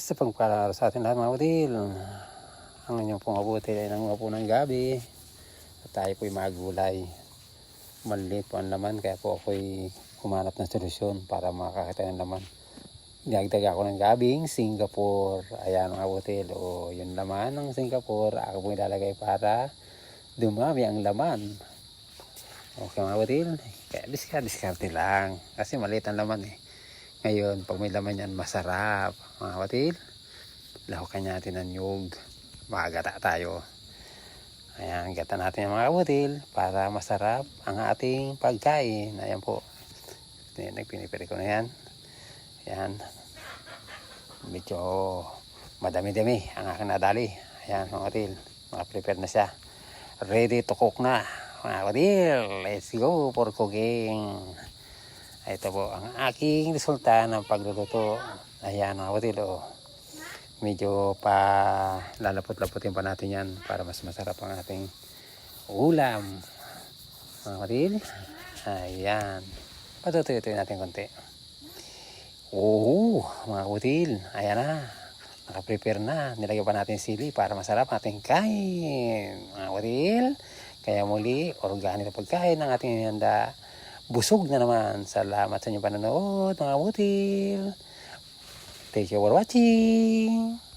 Isa pang para sa atin lahat mga budil. Ang inyong pong mabuti ay nang po ng gabi. At tayo po'y magulay. Maliit po ang laman kaya po ako'y humanap ng solusyon para makakita ng laman. Dinagdag ako ng gabing Singapore. Ayan mga budil. O yung laman ng Singapore ako po'y ilalagay para dumami ang laman. Okay mga budil. Kaya diskarte lang. Kasi maliit ang laman eh. Ngayon, pag may laman yan, masarap. Mga kapatid, lahukan natin ng nyug. Magata tayo. Ayan, gata natin yung mga kapatid para masarap ang ating pagkain. Ayan po. Nagpinipiri ko na yan. Ayan. Medyo madami-dami ang aking nadali. Ayan, mga kapatid. Prepare na siya. Ready to cook na. Mga kapatid, let's go for cooking. Ito po ang aking resulta ng pagluluto. Ayan mga kapatid, medyo pa lalapot-laputin pa natin yan para mas masarap ang ating ulam. Mga kapatid, ayan. Patutuyo-tuyo natin konti. Mga kapatid, ayan na. Nakaprepare na. Nilagyan pa natin sili para masarap ating kain. Mga kapatid, kaya muli, organic na pagkain ng ating handa. Busog na naman. Salamat sa inyong panonood mga butil. Thank you for watching.